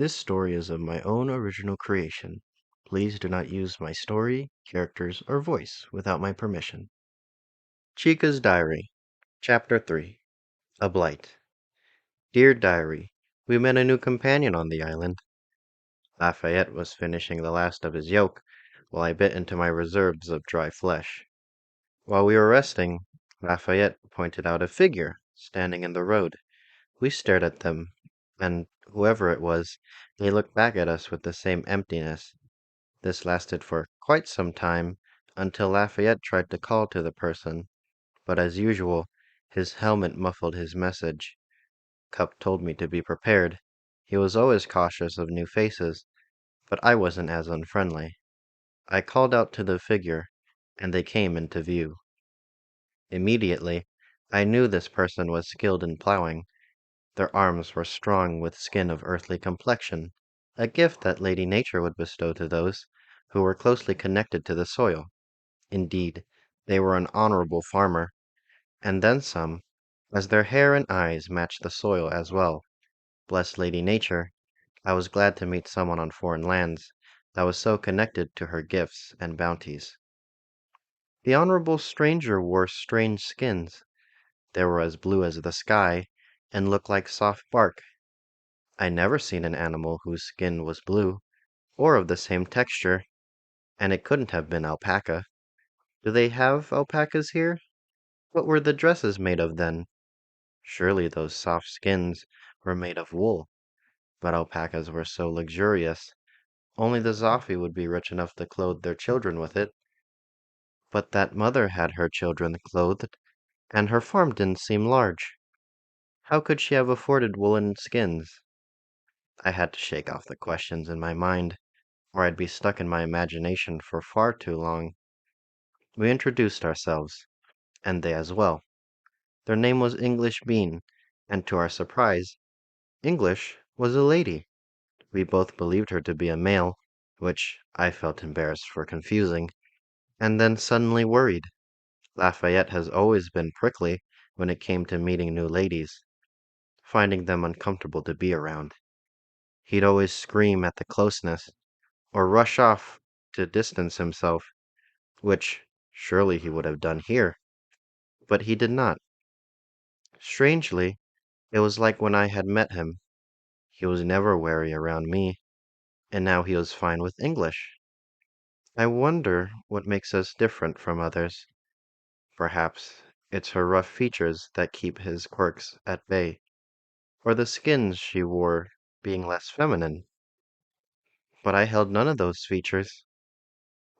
This story is of my own original creation. Please do not use my story, characters, or voice without my permission. Chica's Diary, Chapter 3. A Blight. Dear Diary, we met a new companion on the island. Lafayette was finishing the last of his yolk, while I bit into my reserves of dry flesh. While we were resting, Lafayette pointed out a figure standing in the road. We stared at them, and whoever it was, they looked back at us with the same emptiness. This lasted for quite some time, until Lafayette tried to call to the person, but as usual, his helmet muffled his message. Cup told me to be prepared. He was always cautious of new faces, but I wasn't as unfriendly. I called out to the figure, and they came into view. Immediately, I knew this person was skilled in plowing. Their arms were strong with skin of earthly complexion, a gift that Lady Nature would bestow to those who were closely connected to the soil. Indeed, they were an honorable farmer, and then some, as their hair and eyes matched the soil as well. Bless Lady Nature, I was glad to meet someone on foreign lands that was so connected to her gifts and bounties. The honorable stranger wore strange skins. They were as blue as the sky, and looked like soft bark. I never seen an animal whose skin was blue, or of the same texture, and it couldn't have been alpaca. Do they have alpacas here? What were the dresses made of then? Surely those soft skins were made of wool, but alpacas were so luxurious. Only the Zoffy would be rich enough to clothe their children with it. But that mother had her children clothed, and her farm didn't seem large. How could she have afforded woolen skins? I had to shake off the questions in my mind, or I'd be stuck in my imagination for far too long. We introduced ourselves, and they as well. Their name was English Bean, and to our surprise, English was a lady. We both believed her to be a male, which I felt embarrassed for confusing, and then suddenly worried. Lafayette has always been prickly when it came to meeting new ladies, finding them uncomfortable to be around. He'd always scream at the closeness, or rush off to distance himself, which surely he would have done here, but he did not. Strangely, it was like when I had met him. He was never wary around me, and now he was fine with English. I wonder what makes us different from others. Perhaps it's her rough features that keep his quirks at bay, or the skins she wore being less feminine. But I held none of those features.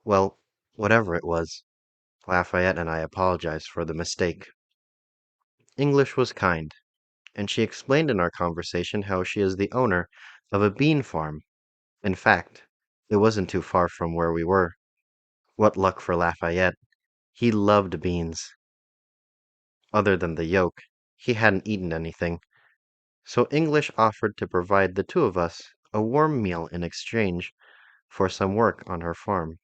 Well, whatever it was, Lafayette and I apologized for the mistake. English was kind, and she explained in our conversation how she is the owner of a bean farm. In fact, it wasn't too far from where we were. What luck for Lafayette! He loved beans. Other than the yolk, he hadn't eaten anything, so English offered to provide the two of us a warm meal in exchange for some work on her farm.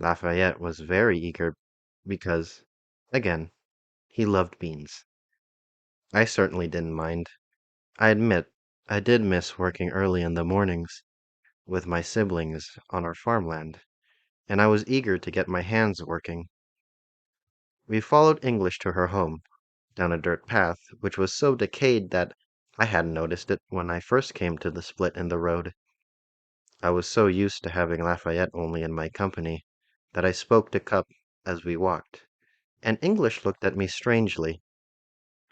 Lafayette was very eager because, again, he loved beans. I certainly didn't mind. I admit I did miss working early in the mornings with my siblings on our farmland, and I was eager to get my hands working. We followed English to her home, down a dirt path which was so decayed that I hadn't noticed it when I first came to the split in the road. I was so used to having Lafayette only in my company that I spoke to Cup as we walked, and English looked at me strangely.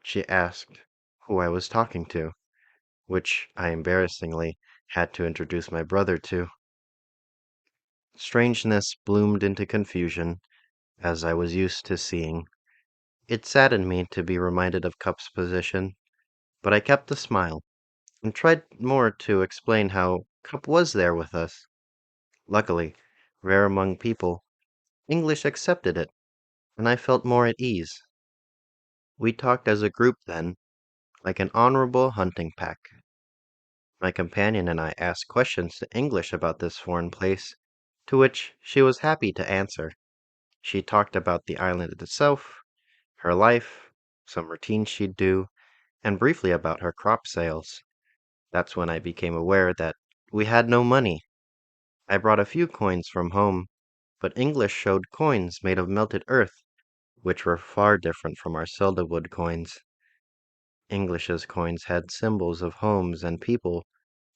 She asked who I was talking to, which I embarrassingly had to introduce my brother to. Strangeness bloomed into confusion, as I was used to seeing. It saddened me to be reminded of Cup's position, but I kept a smile and tried more to explain how Cup was there with us. Luckily, rare among people, English accepted it, and I felt more at ease. We talked as a group then, like an honorable hunting pack. My companion and I asked questions to English about this foreign place, to which she was happy to answer. She talked about the island itself, her life, some routines she'd do, and briefly about her crop sales. That's when I became aware that we had no money. I brought a few coins from home, but English showed coins made of melted earth, which were far different from our Silderwood coins. English's coins had symbols of homes and people,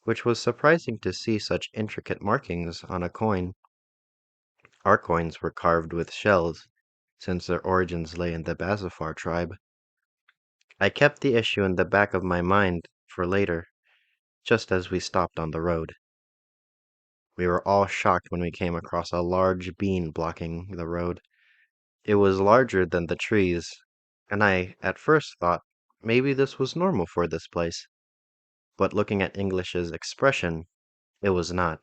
which was surprising to see such intricate markings on a coin. Our coins were carved with shells, since their origins lay in the Bazafar tribe. I kept the issue in the back of my mind for later, just as we stopped on the road. We were all shocked when we came across a large bean blocking the road. It was larger than the trees, and I at first thought maybe this was normal for this place. But looking at English's expression, it was not.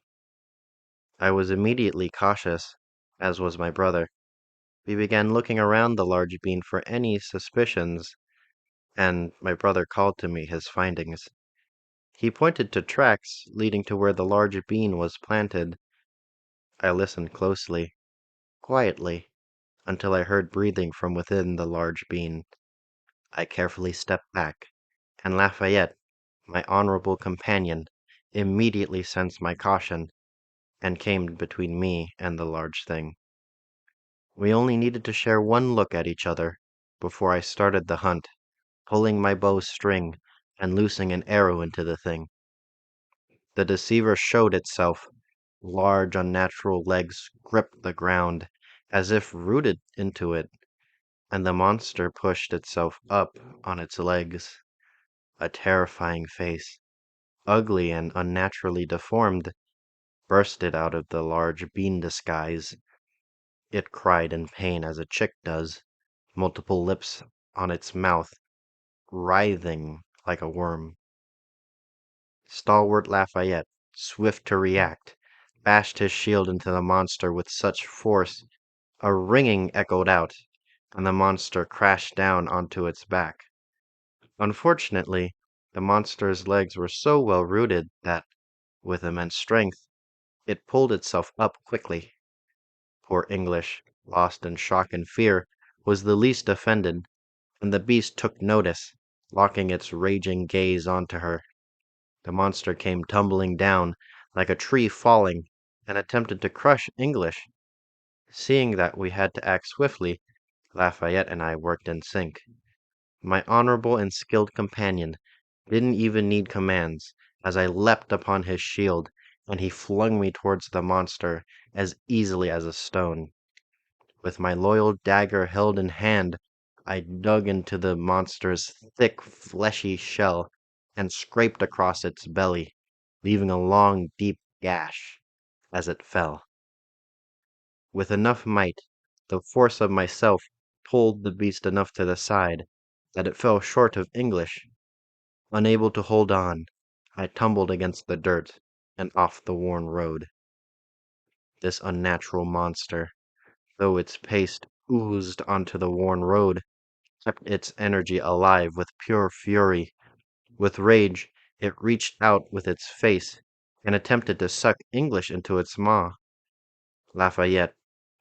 I was immediately cautious, as was my brother. We began looking around the large bean for any suspicions, and my brother called to me his findings. He pointed to tracks leading to where the large bean was planted. I listened closely, quietly, until I heard breathing from within the large bean. I carefully stepped back, and Lafayette, my honorable companion, immediately sensed my caution and came between me and the large thing. We only needed to share one look at each other before I started the hunt, pulling my bow's string and loosing an arrow into the thing. The deceiver showed itself. Large, unnatural legs gripped the ground, as if rooted into it, and the monster pushed itself up on its legs. A terrifying face, ugly and unnaturally deformed, bursted out of the large bean disguise. It cried in pain as a chick does, multiple lips on its mouth, writhing like a worm. Stalwart Lafayette, swift to react, bashed his shield into the monster with such force a ringing echoed out, and the monster crashed down onto its back. Unfortunately, the monster's legs were so well rooted that, with immense strength, it pulled itself up quickly. Poor English, lost in shock and fear, was the least offended, and the beast took notice, locking its raging gaze onto her. The monster came tumbling down, like a tree falling, and attempted to crush English. Seeing that we had to act swiftly, Lafayette and I worked in sync. My honorable and skilled companion didn't even need commands, as I leapt upon his shield, and he flung me towards the monster as easily as a stone. With my loyal dagger held in hand, I dug into the monster's thick, fleshy shell and scraped across its belly, leaving a long, deep gash as it fell. With enough might, the force of myself pulled the beast enough to the side that it fell short of English. Unable to hold on, I tumbled against the dirt and off the worn road. This unnatural monster, though its paste oozed onto the worn road, kept its energy alive with pure fury. With rage, it reached out with its face and attempted to suck English into its maw. Lafayette,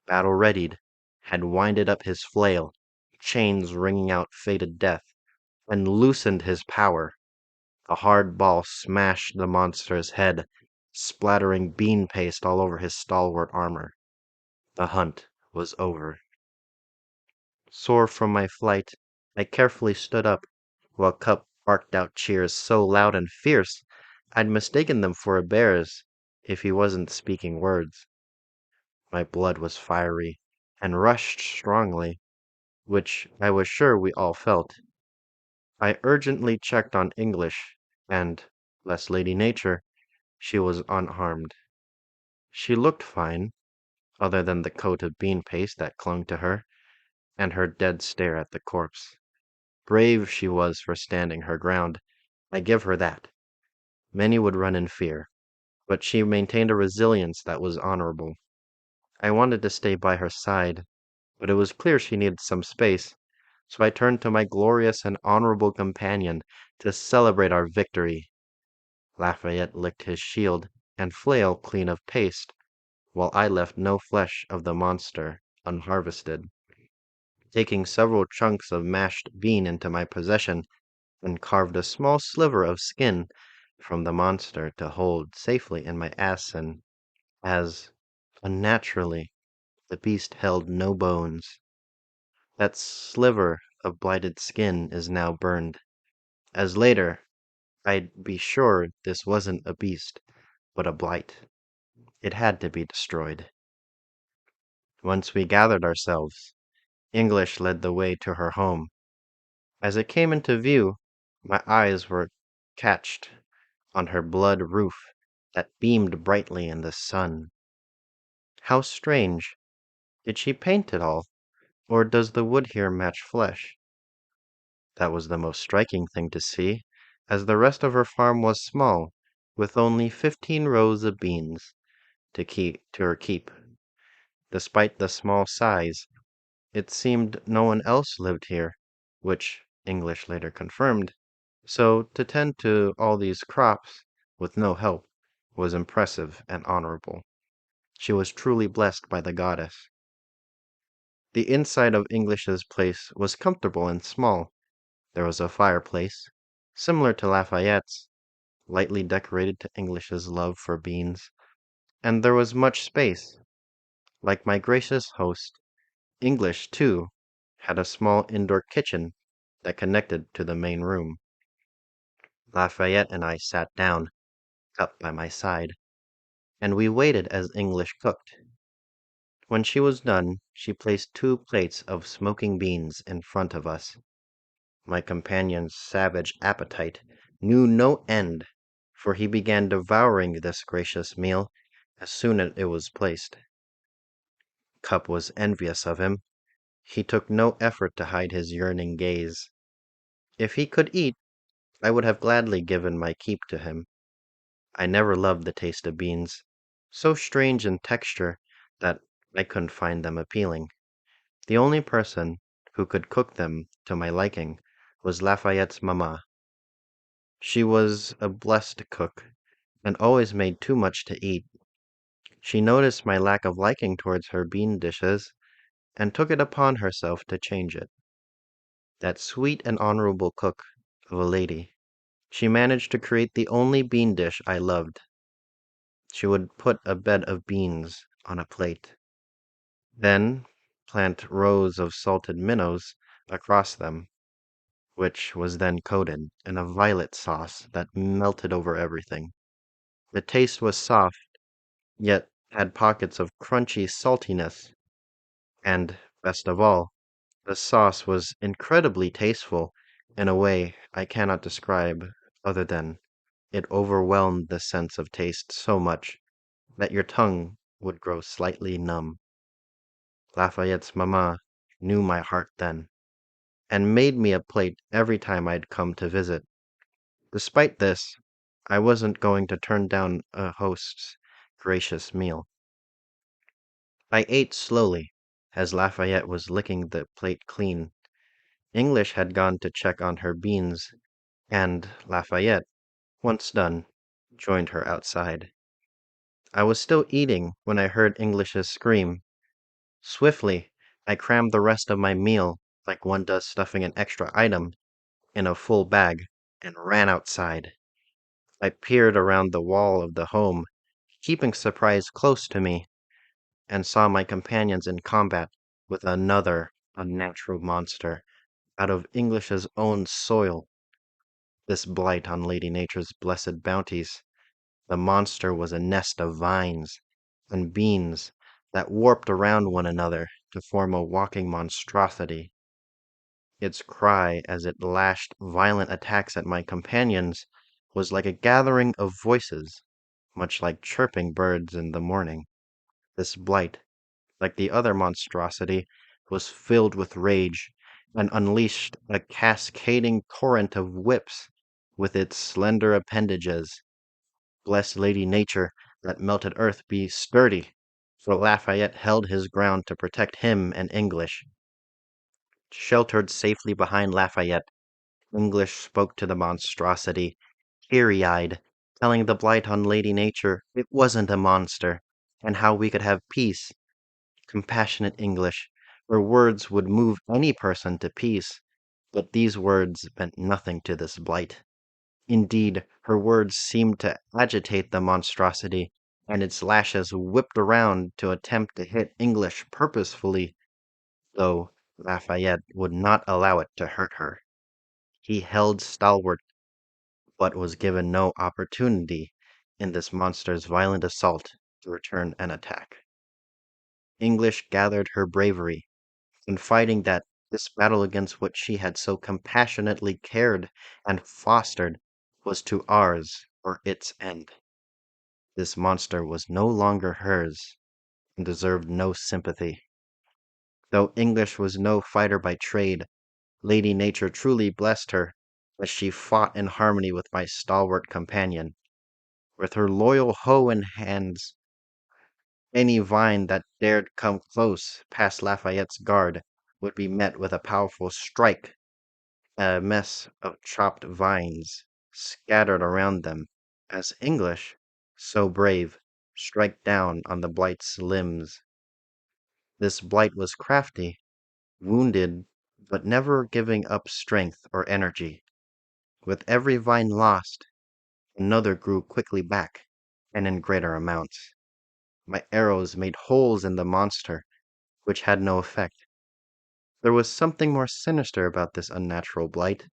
battle readied, had winded up his flail, chains ringing out fated death, and loosened his power. A hard ball smashed the monster's head, splattering bean paste all over his stalwart armor. The hunt was over. Sore from my flight, I carefully stood up, while Cup barked out cheers so loud and fierce I'd mistaken them for a bear's if he wasn't speaking words. My blood was fiery, and rushed strongly, which I was sure we all felt. I urgently checked on English, and, bless Lady Nature, she was unharmed. She looked fine, other than the coat of bean paste that clung to her, and her dead stare at the corpse. Brave she was for standing her ground, I give her that. Many would run in fear, but she maintained a resilience that was honorable. I wanted to stay by her side, but it was clear she needed some space, so I turned to my glorious and honorable companion to celebrate our victory. Lafayette licked his shield and flail clean of paste, while I left no flesh of the monster unharvested. Taking several chunks of mashed bean into my possession, and carved a small sliver of skin, from the monster to hold safely in my asin, as, unnaturally, the beast held no bones. That sliver of blighted skin is now burned, as later I'd be sure this wasn't a beast, but a blight. It had to be destroyed. Once we gathered ourselves, English led the way to her home. As it came into view, my eyes were catched on her blood roof that beamed brightly in the sun. How strange! Did she paint it all, or does the wood here match flesh? That was the most striking thing to see, as the rest of her farm was small, with only 15 rows of beans to her keep. Despite the small size, it seemed no one else lived here, which English later confirmed. So to tend to all these crops with no help was impressive and honorable. She was truly blessed by the goddess. The inside of English's place was comfortable and small. There was a fireplace, similar to Lafayette's, lightly decorated to English's love for beans, and there was much space. Like my gracious host, English, too, had a small indoor kitchen that connected to the main room. Lafayette and I sat down, cup by my side, and we waited as English cooked. When she was done, she placed 2 plates of smoking beans in front of us. My companion's savage appetite knew no end, for he began devouring this gracious meal as soon as it was placed. Cup was envious of him. He took no effort to hide his yearning gaze. If he could eat, I would have gladly given my keep to him. I never loved the taste of beans, so strange in texture that I couldn't find them appealing. The only person who could cook them to my liking was Lafayette's mamma. She was a blessed cook, and always made too much to eat. She noticed my lack of liking towards her bean dishes, and took it upon herself to change it. That sweet and honorable cook of a lady, she managed to create the only bean dish I loved. She would put a bed of beans on a plate, then plant rows of salted minnows across them, which was then coated in a violet sauce that melted over everything. The taste was soft, yet had pockets of crunchy saltiness, and, best of all, the sauce was incredibly tasteful in a way I cannot describe other than it overwhelmed the sense of taste so much that your tongue would grow slightly numb. Lafayette's mamma knew my heart then, and made me a plate every time I'd come to visit. Despite this, I wasn't going to turn down a host's gracious meal. I ate slowly, as Lafayette was licking the plate clean. English had gone to check on her beans, and Lafayette, once done, joined her outside. I was still eating when I heard English's scream. Swiftly, I crammed the rest of my meal, like one does stuffing an extra item, in a full bag, and ran outside. I peered around the wall of the home, keeping surprise close to me, and saw my companions in combat with another unnatural monster out of English's own soil. This blight on Lady Nature's blessed bounties. The monster was a nest of vines and beans that warped around one another to form a walking monstrosity. Its cry as it lashed violent attacks at my companions was like a gathering of voices, much like chirping birds in the morning. This blight, like the other monstrosity, was filled with rage and unleashed a cascading torrent of whips with its slender appendages. Bless Lady Nature, that melted earth be sturdy, for Lafayette held his ground to protect him and English. Sheltered safely behind Lafayette, English spoke to the monstrosity, teary-eyed, telling the blight on Lady Nature it wasn't a monster, and how we could have peace. Compassionate English, her words would move any person to peace, but these words meant nothing to this blight. Indeed, her words seemed to agitate the monstrosity, and its lashes whipped around to attempt to hit English purposefully, though Lafayette would not allow it to hurt her. He held stalwart, but was given no opportunity in this monster's violent assault to return an attack. English gathered her bravery, confiding that this battle against what she had so compassionately cared and fostered was to ours or its end. This monster was no longer hers and deserved no sympathy. Though English was no fighter by trade, Lady Nature truly blessed her as she fought in harmony with my stalwart companion. With her loyal hoe in hands, any vine that dared come close past Lafayette's guard would be met with a powerful strike. A mess of chopped vines scattered around them, as English, so brave, strike down on the blight's limbs. This blight was crafty, wounded, but never giving up strength or energy. With every vine lost, another grew quickly back, and in greater amounts. My arrows made holes in the monster, which had no effect. There was something more sinister about this unnatural blight,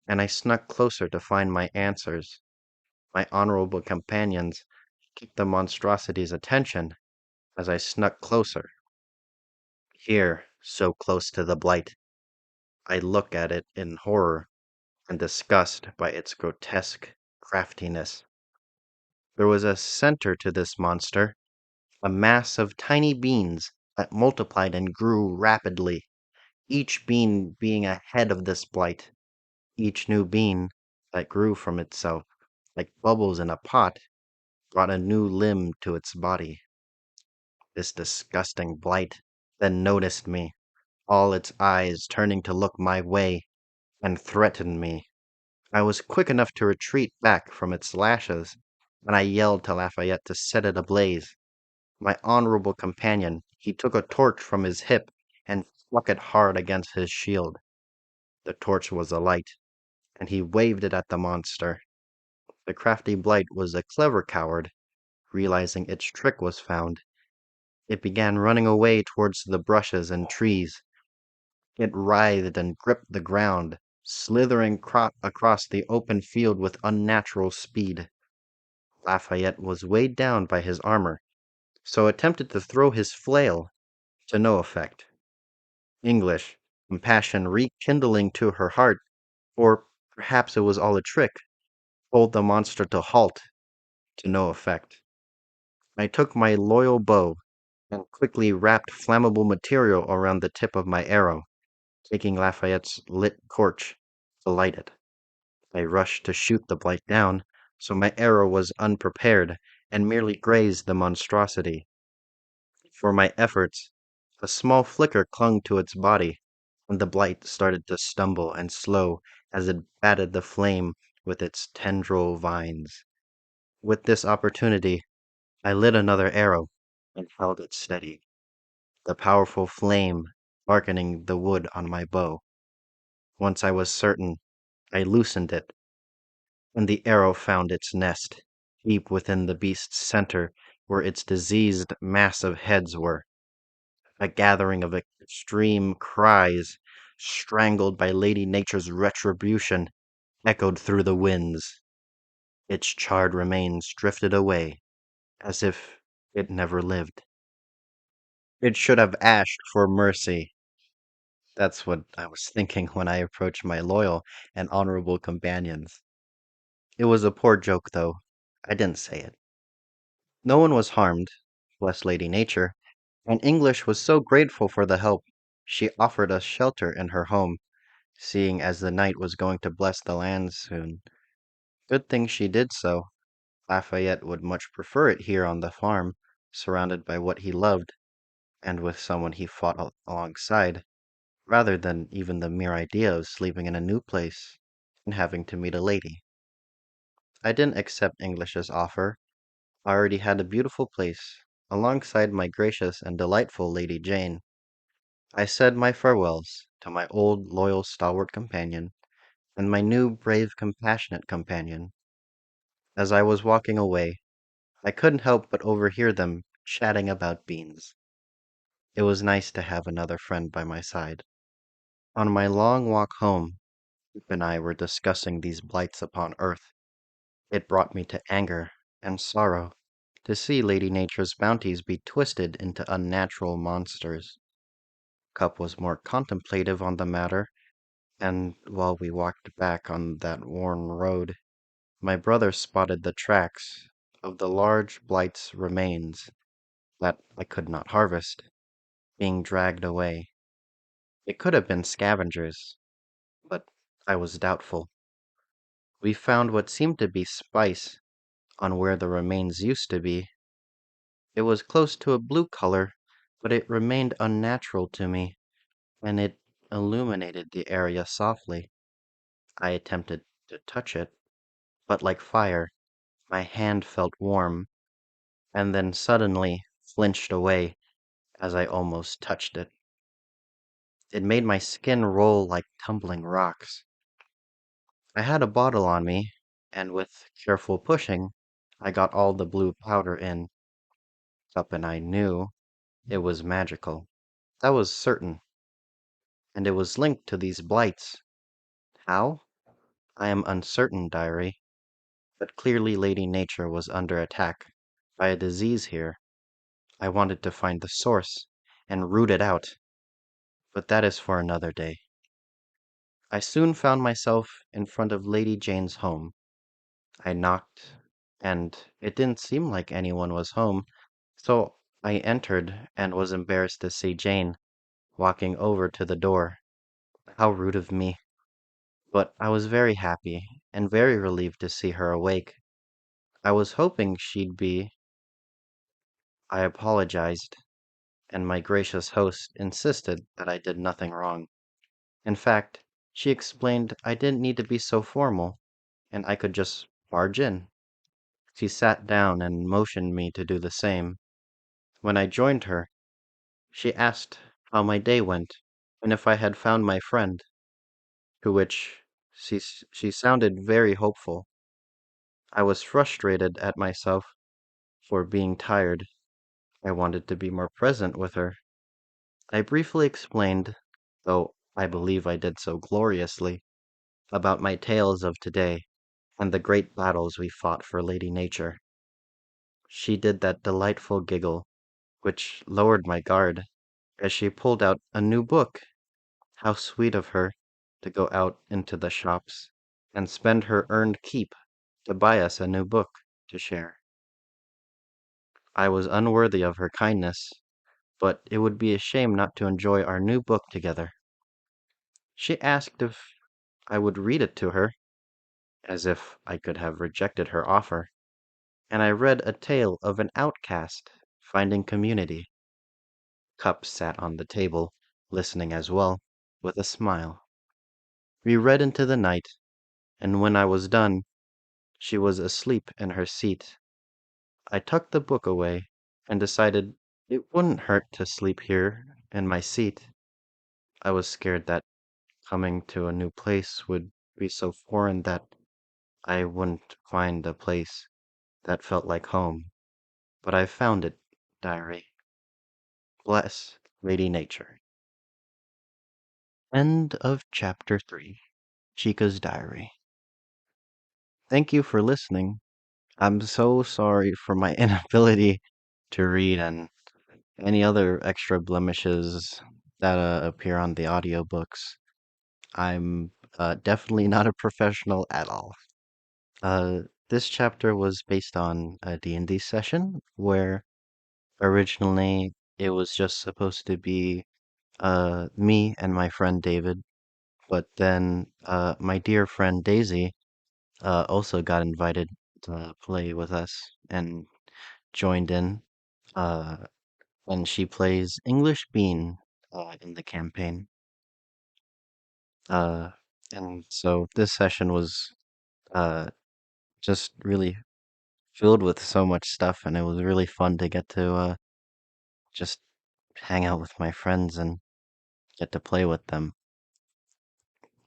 and I snuck closer to find my answers. My honorable companions kept the monstrosity's attention as I snuck closer. Here, so close to the blight, I look at it in horror and disgust by its grotesque craftiness. There was a center to this monster, a mass of tiny beans that multiplied and grew rapidly, each bean being a head of this blight. Each new bean that grew from itself, like bubbles in a pot, brought a new limb to its body. This disgusting blight then noticed me, all its eyes turning to look my way, and threatened me. I was quick enough to retreat back from its lashes, and I yelled to Lafayette to set it ablaze. My honorable companion, he took a torch from his hip and struck it hard against his shield. The torch was alight, and he waved it at the monster. The crafty blight was a clever coward. Realizing its trick was found, it began running away towards the brushes and trees. It writhed and gripped the ground, slithering across the open field with unnatural speed. Lafayette was weighed down by his armor, so attempted to throw his flail, to no effect. English, compassion rekindling to her heart, or perhaps it was all a trick, told the monster to halt, to no effect. I took my loyal bow and quickly wrapped flammable material around the tip of my arrow, taking Lafayette's lit torch to light it. I rushed to shoot the blight down, so my arrow was unprepared and merely grazed the monstrosity. For my efforts, a small flicker clung to its body, and the blight started to stumble and slow as it batted the flame with its tendril vines. With this opportunity, I lit another arrow and held it steady, the powerful flame darkening the wood on my bow. Once I was certain, I loosened it, and the arrow found its nest, deep within the beast's center where its diseased mass of heads were. A gathering of extreme cries, strangled by Lady Nature's retribution, echoed through the winds. Its charred remains drifted away, as if it never lived. It should have asked for mercy. That's what I was thinking when I approached my loyal and honorable companions. It was a poor joke, though. I didn't say it. No one was harmed, bless Lady Nature, and English was so grateful for the help she offered us shelter in her home, seeing as the night was going to bless the land soon. Good thing she did so. Lafayette would much prefer it here on the farm, surrounded by what he loved, and with someone he fought alongside, rather than even the mere idea of sleeping in a new place and having to meet a lady. I didn't accept English's offer. I already had a beautiful place, alongside my gracious and delightful Lady Jane. I said my farewells to my old, loyal, stalwart companion, and my new brave, compassionate companion. As I was walking away, I couldn't help but overhear them chatting about beans. It was nice to have another friend by my side. On my long walk home, Pip and I were discussing these blights upon Earth. It brought me to anger and sorrow to see Lady Nature's bounties be twisted into unnatural monsters. Cup was more contemplative on the matter, and while we walked back on that worn road, my brother spotted the tracks of the large blight's remains that I could not harvest, being dragged away. It could have been scavengers, but I was doubtful. We found what seemed to be spice on where the remains used to be. It was close to a blue color, but it remained unnatural to me, and it illuminated the area softly. I attempted to touch it, but like fire, my hand felt warm, and then suddenly flinched away as I almost touched it. It made my skin roll like tumbling rocks. I had a bottle on me, and with careful pushing, I got all the blue powder in. Up and I knew it was magical. That was certain, and it was linked to these blights. How? I am uncertain, diary, but clearly Lady Nature was under attack by a disease here. I wanted to find the source and root it out, but that is for another day. I soon found myself in front of Lady Jane's home. I knocked, and it didn't seem like anyone was home, so I entered and was embarrassed to see Jane walking over to the door. How rude of me. But I was very happy and very relieved to see her awake. I was hoping she'd be. I apologized, and my gracious host insisted that I did nothing wrong. In fact, she explained I didn't need to be so formal, and I could just barge in. She sat down and motioned me to do the same. When I joined her, she asked how my day went and if I had found my friend, to which she sounded very hopeful. I was frustrated at myself for being tired. I wanted to be more present with her. I briefly explained, though I believe I did so gloriously, about my tales of today and the great battles we fought for Lady Nature. She did that delightful giggle, which lowered my guard, as she pulled out a new book. How sweet of her to go out into the shops and spend her earned keep to buy us a new book to share. I was unworthy of her kindness, but it would be a shame not to enjoy our new book together. She asked if I would read it to her, as if I could have rejected her offer, and I read a tale of an outcast finding community. Cup sat on the table, listening as well, with a smile. We read into the night, and when I was done, she was asleep in her seat. I tucked the book away and decided it wouldn't hurt to sleep here in my seat. I was scared that coming to a new place would be so foreign that I wouldn't find a place that felt like home. But I found it, diary. Bless Lady Nature. End of chapter 3. Chica's diary. Thank you for listening. I'm so sorry for my inability to read and any other extra blemishes that appear on the audiobooks. I'm definitely not a professional at all. Uh, this chapter was based on a D&D session where originally it was just supposed to be me and my friend David, but then my dear friend Daisy also got invited to play with us and joined in. Uh, and she plays English Bean in the campaign. Uh, and so this session was uh, just really filled with so much stuff, and it was really fun to get to just hang out with my friends and get to play with them.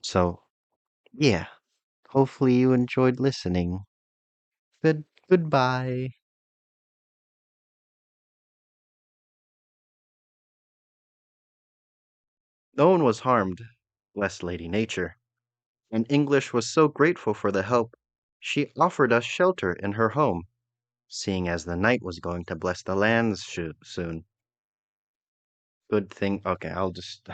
So Yeah, hopefully you enjoyed listening. Goodbye. No one was harmed, bless Lady Nature, and English was so grateful for the help, she offered us shelter in her home, seeing as the night was going to bless the lands soon. Good thing. Okay, I'll just.